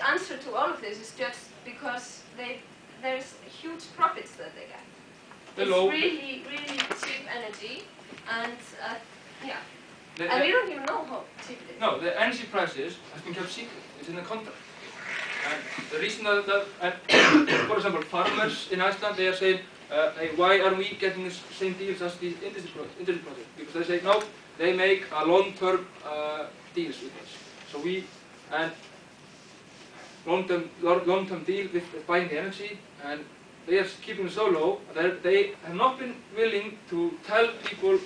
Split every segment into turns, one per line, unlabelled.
answer to all of this is just because there's huge profits that they get. It's really, really cheap energy, and yeah. And we don't even know how cheap it is.
No, the energy prices have been kept secret. It's in the contract. And the reason that for example, farmers in Iceland, they are saying, hey, why are we getting the same deals as the industry project? Because they say, no, they make a long-term deals with us. So we, and long-term deal with buying the energy, and they are keeping it so low that they have not been willing to tell people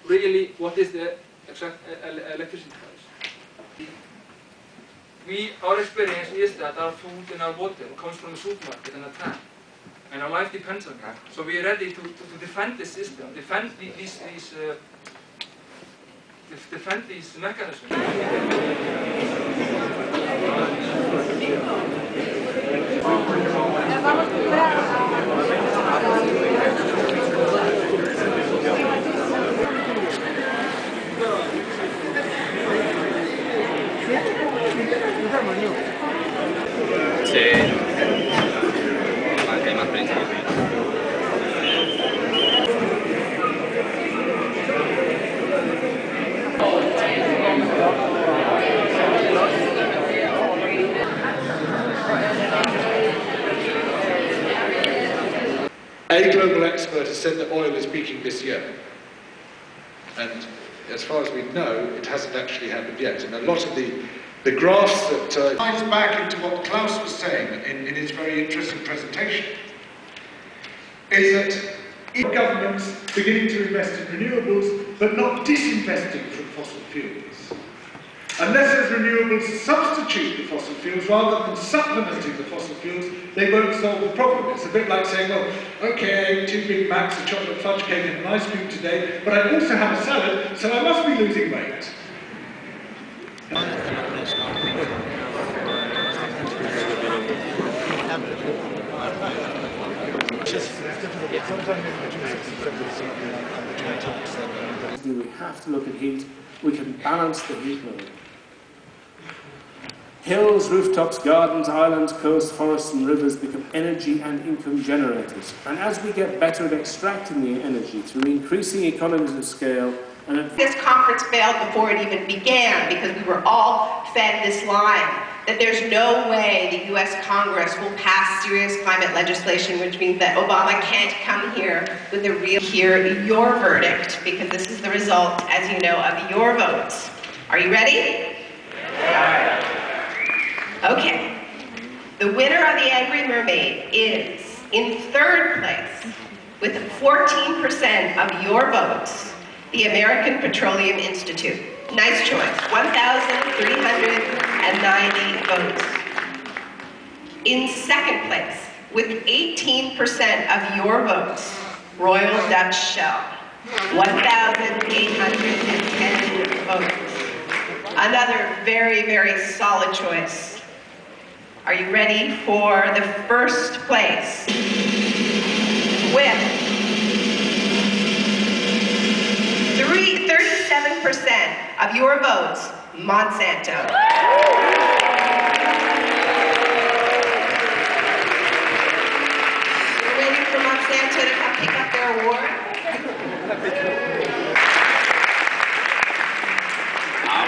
really what is the exact electricity price. Our experience is that our food and our water comes from the supermarket and a tap, and our life depends on that. So we are ready to defend this system, defend these mechanisms.
Sí. Hay más principios.
A global expert has said that oil is peaking this year, and as far as we know, it hasn't actually happened yet. And a lot of the graphs that ties back into what Klaus was saying in his very interesting presentation is that governments beginning to invest in renewables, but not disinvesting from fossil fuels. Unless those renewables substitute the fossil fuels rather than supplementing the fossil fuels, they won't solve the problem. It's a bit like saying, well, okay, I ate 2 Big Macs, a chocolate fudge cake and an ice cream today, but I also have a salad, so I must be losing weight.
We have to look at heat. We can balance the heat load. Hills, rooftops, gardens, islands, coasts, forests and rivers become energy and income generators. And as we get better at extracting the energy through increasing economies of scale and
this conference failed before it even began because we were all fed this line that there's no way the US Congress will pass serious climate legislation, which means that Obama can't come here with a real hear your verdict, because this is the result, as you know, of your votes. Are you ready? Okay. The winner of the Angry Mermaid is in 3rd place with 14% of your votes, the American Petroleum Institute. Nice choice. 1,390 votes. In 2nd place, with 18% of your votes, Royal Dutch Shell. 1,810 votes. Another very, very solid choice. Are you ready for the 1st place? With 37% of your votes, Monsanto. We're waiting for Monsanto to come pick up their award.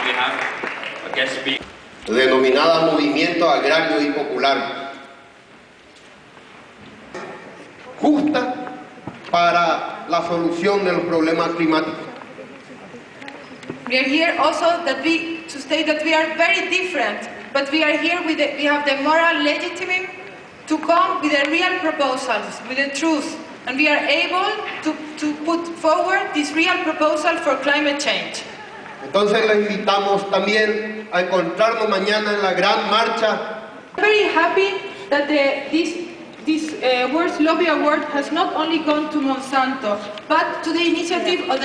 We have a guest speaker.
Denominada Movimiento Agrario y Popular, justa para la solución de los problemas climáticos.
We are here also to state that we are very different, but we are here we have the moral legitimacy to come with the real proposals, with the truth, and we are able to put forward this real proposal for climate change.
Entonces les invitamos también a encontrarnos mañana en la gran marcha.
I'm very happy that this World Lobby Award has not only gone to Monsanto, but to the initiative of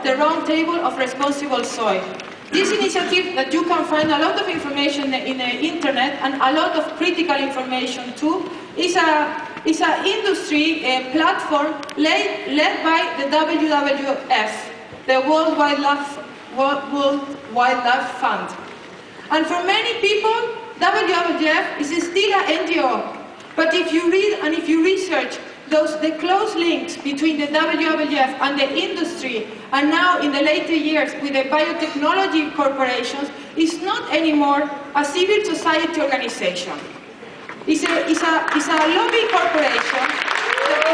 the Round Table of Responsible Soy. This initiative that you can find a lot of information in the internet and a lot of critical information too, is an industry platform led by the WWF, the World Wildlife Fund. And for many people, WWF is still an NGO. But if you read and if you research the close links between the WWF and the industry, and now in the later years with the biotechnology corporations, it's not anymore a civil society organization. It's a lobby corporation that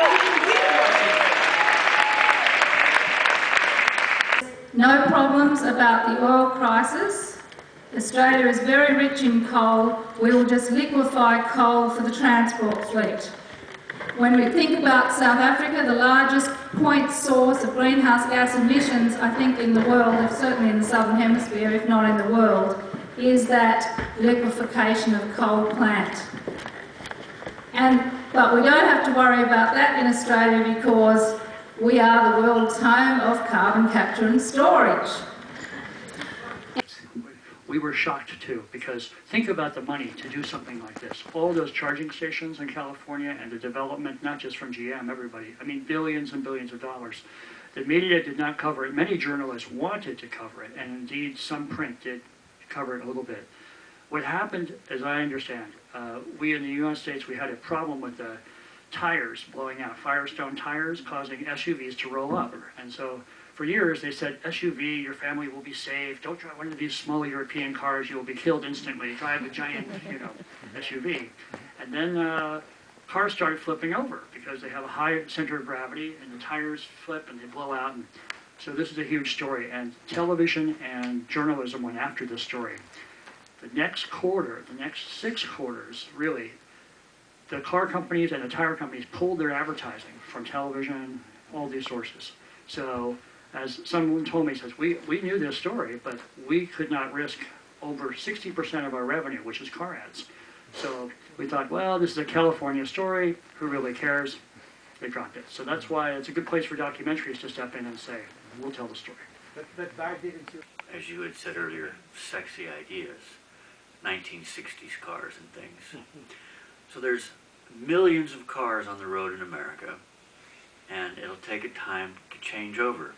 no problems about the oil crisis. Australia is very rich in coal. We will just liquefy coal for the transport fleet. When we think about South Africa, the largest point source of greenhouse gas emissions, I think, in the world, certainly in the Southern Hemisphere, if not in the world, is that liquefaction of coal plant. But we don't have to worry about that in Australia because we are the world's home of carbon capture and storage.
We were shocked too, because think about the money to do something like this. All those charging stations in California and the development, not just from GM, everybody, I mean billions and billions of dollars. The media did not cover it. Many journalists wanted to cover it, and indeed some print did cover it a little bit. What happened, as I understand, we in the United States, we had a problem with the tires blowing out, Firestone tires causing SUVs to roll up. And so for years they said, SUV, your family will be safe. Don't drive one of these small European cars, you will be killed instantly. Drive a giant, SUV. And then cars started flipping over because they have a high center of gravity and the tires flip and they blow out. And so this is a huge story, and television and journalism went after this story. The next quarter, the next 6 quarters, really, the car companies and the tire companies pulled their advertising from television, all these sources. So, as someone told me, says, we knew this story, but we could not risk over 60% of our revenue, which is car ads. So we thought, well, this is a California story, who really cares? They dropped it. So that's why it's a good place for documentaries to step in and say, we'll tell the story.
As you had said earlier, sexy ideas, 1960s cars and things. So there's millions of cars on the road in America, and it'll take a time to change over.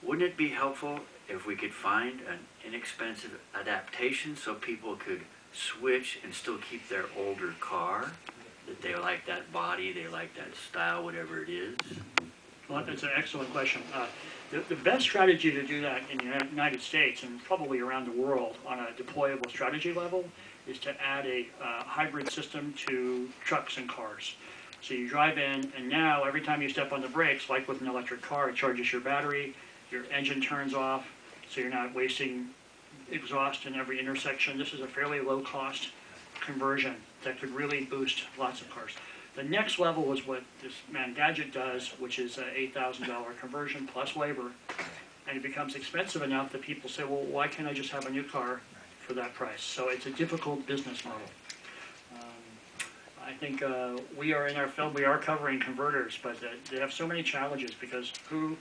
Wouldn't it be helpful if we could find an inexpensive adaptation so people could switch and still keep their older car? That they like that body, they like that style, whatever it is?
Well, that's an excellent question. The best strategy to do that in the United States and probably around the world on a deployable strategy level is to add a hybrid system to trucks and cars. So you drive in, and now every time you step on the brakes, like with an electric car, it charges your battery, your engine turns off, so you're not wasting exhaust in every intersection. This is a fairly low-cost conversion that could really boost lots of cars. The next level is what this man Gadget does, which is an $8,000 conversion plus labor, and it becomes expensive enough that people say, well, why can't I just have a new car for that price? So it's a difficult business model. I think we are in our film, we are covering converters, but they have so many challenges because who